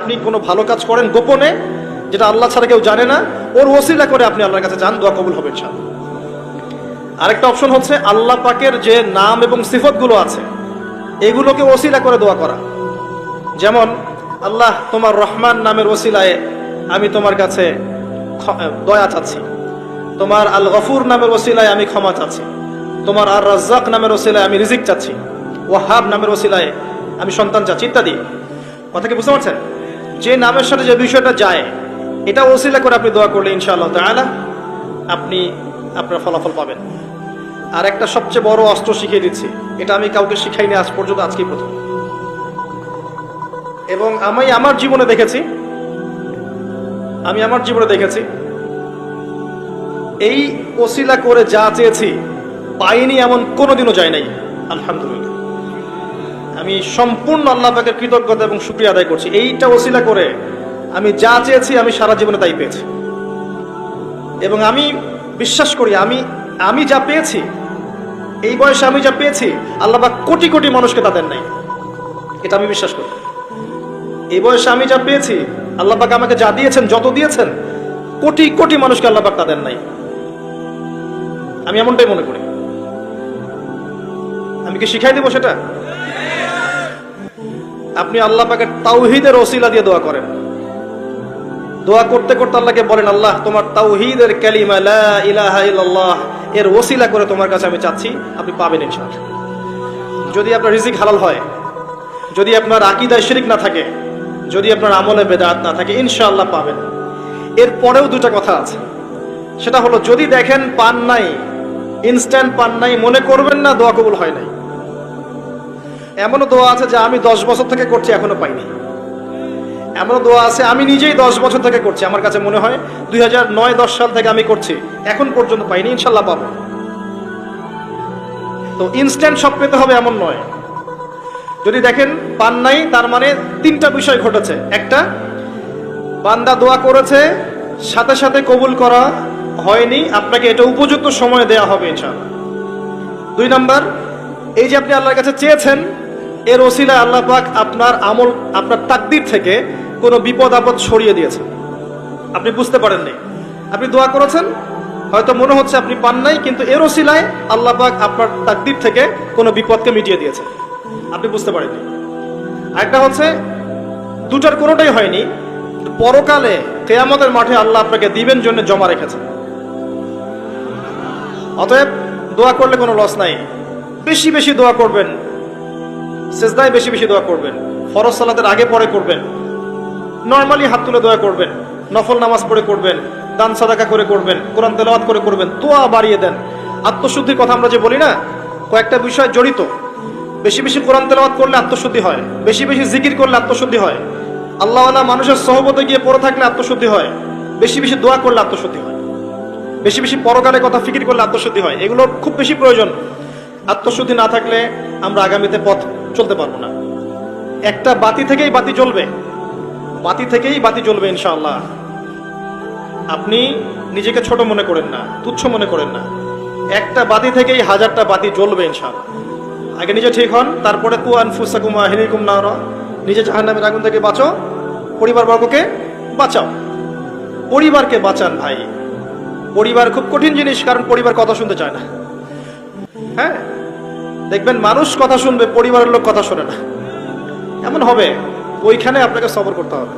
আপনি কোনো ভালো কাজ করেন গোপনে, যেটা আল্লাহ ছাড়া কেউ জানে না, ওর ওসিলা করে আপনি আল্লাহর কাছে যান, দোয়া কবুল হবে ইনশাআল্লাহ। আরেকটা অপশন হচ্ছে আল্লাহ পাকের যে নাম এবং সিফতগুলো আছে এগুলোকে ওসিলা করে দোয়া করা। যেমন আল্লাহ তোমার রহমান নামের ওসিলায় আমি তোমার কাছে দয়া চাচ্ছি, তোমার আল গফুর নামের ওসিলায় আমি ক্ষমা চাচ্ছি, তোমার আর রাজ্জাক নামের ওসিলায় আমি রিজিক চাচ্ছি, ওয়াহাব নামের ওসিলায় আমি সন্তান চাচ্ছি, ইত্যাদি। কথা কি বুঝতে পারছেন? যে নামের সাথে যে বিষয়টা যায় এটা ওসিলা করে আপনি দোয়া করলে ইনশাআল্লাহ তাআলা আপনি আপনার ফলাফল পাবেন। আর একটা সবচেয়ে বড় অস্ত্র শিখিয়ে দিচ্ছি, এটা আমি কাউকে শিখাইনি আজ পর্যন্ত, আজকেই প্রথম। এবং আমি আমার জীবনে দেখেছি এই ওসিলা করে যা চেয়েছি পাইনি এমন কোনোদিনও যায় নাই, আলহামদুলিল্লাহ। আমি সম্পূর্ণ আল্লাহ পাকের কৃতজ্ঞতা এবং শুকরিয়া আদায় করছি। এইটা ওসিলা করে আমি যা চেয়েছি আমি সারা জীবনে তাই পেয়েছি। এবং আমি বিশ্বাস করি আমি যা পেয়েছি, এই বয়সে আমি যা পেয়েছি আল্লাহ পাক কোটি কোটি মানুষকে তা দেন নাই, এটা আমি বিশ্বাস করি। এই বয়সে আমি যা পেয়েছি আল্লাহ পাক আমাকে যা দিয়েছেন, যত দিয়েছেন, কোটি কোটি মানুষকে আল্লাহ পাক তা দেন নাই, আমি এমনটাই মনে করি। আমি কি শিখাই দেব সেটা? আপনি আল্লাহ পাকের তাওহীদের ওসিলা দিয়ে দোয়া করেন। দোয়া করতে করতে আল্লাহকে বলেন, আল্লাহ তোমার তাওহীদের কালিমা লা ইলাহা ইল্লাল্লাহ এর ওসিলা করে তোমার কাছে আমি চাচ্ছি, আপনি পাবেন ইনশাআল্লাহ। যদি আপনার রিজিক হালাল হয়, যদি আপনার আকীদায় শিরক না থাকে, যদি আপনার আমলে বেদাত না থাকে, ইনশাআল্লাহ পাবেন। এর পরেও দুটো কথা আছে, সেটা হলো যদি দেখেন পান নাই, ইনস্ট্যান্ট পান নাই, মনে করবেন না দোয়া কবুল হয় নাই। এমনও দোয়া আছে যে আমি 10 বছর থেকে করছি এখনো পাইনি। এমনও দোয়া আছে আমি নিজেই 10 বছর থেকে করছি, আমার কাছে মনে হয় 2009-10 সাল থেকে আমি করছি, এখন পর্যন্ত পাইনি, ইনশাআল্লাহ পাবো। তো ইনস্ট্যান্ট সব পেতে হবে এমন নয়। যদি দেখেন পান নাই, তার মানে 3টা বিষয় ঘটেছে। একটা, বান্দা দোয়া করেছে, সাথে সাথে কবুল করা হয়নি, আপনাকে এটা উপযুক্ত সময় দেয়া হবে ইনশাআল্লাহ। 2 নাম্বার, এই যে আপনি আল্লাহর কাছে চেয়েছেন, এর ওসিলায় আল্লাহ পাক আপনার আমল, আপনার তাকদীর থেকে কোনো বিপদ আপদ সরিয়ে দিয়েছেন, আপনি বুঝতে পারেননি। আপনি দোয়া করেছেন, হয়তো মনে হচ্ছে আপনি পান নাই, কিন্তু এর ওসিলায় আল্লাহ পাক আপনার তাকদীর থেকে কোনো বিপদকে মিটিয়ে দিয়েছেন, আপনি বুঝতে পারেননি। আরেকটা হচ্ছে দুটার কোনোটাই হয়নি, পরকালে কিয়ামতের মাঠে আল্লাহ আপনাকে দিবেন জন্য জমা রেখেছেন। অতএব দোয়া করলে কোনো লস নাই। বেশি বেশি দোয়া করবেন, সিজদায় বেশি বেশি দোয়া করবেন, ফরজ সালাতের আগে পরে করবেন, নরমালি হাত তুলে দোয়া করবেন, নফল নামাজ পড়ে করবেন, দান সাদাকা করে করবেন, কোরআন তেলাওয়াত করে করবেন, দোয়া বাড়িয়ে দেন। আত্মশুদ্ধির কথা আমরা যে বলি না, কয়েকটা বিষয় জড়িত। বেশি বেশি কোরআন তেলাওয়াত করলে আত্মশুদ্ধি হয়, বেশি বেশি জিকির করলে আত্মশুদ্ধি হয়, আল্লাহওয়ালা মানুষের সহবতে গিয়ে পড়ে থাকলে আত্মশুদ্ধি হয়, বেশি বেশি দোয়া করলে আত্মশুদ্ধি হয়, বেশি বেশি পরকালের কথা ফিকির করলে আত্মশুদ্ধি হয়। এগুলো খুব বেশি প্রয়োজন। আত্মশুদ্ধি না থাকলে আমরা আগামীতে পথ চলতে পারবো না। একটা বাতি থেকেই বাতি জ্বলবে ইনশাআল্লাহ। আপনি নিজেকে ছোট মনে করেন না, তুচ্ছ মনে করেন না। একটা বাতি থেকেই 1000টা বাতি জ্বলবে ইনশাআল্লাহ। আগে নিজে ঠিক হন, তারপরে কু আনফুসাকুম ওয়া আহলিকুম নারা, নিজে জাহান্নামের আগুন থেকে বাঁচো, পরিবারবর্গকে বাঁচাও। পরিবারকে বাঁচান ভাই। পরিবার খুব কঠিন জিনিস, কারণ পরিবার কথা শুনতে চায় না। হ্যাঁ, দেখবেন মানুষ কথা শুনবে, পরিবারের লোক কথা শোনে না, এমন হবে। ওইখানে আপনাকে সবর করতে হবে।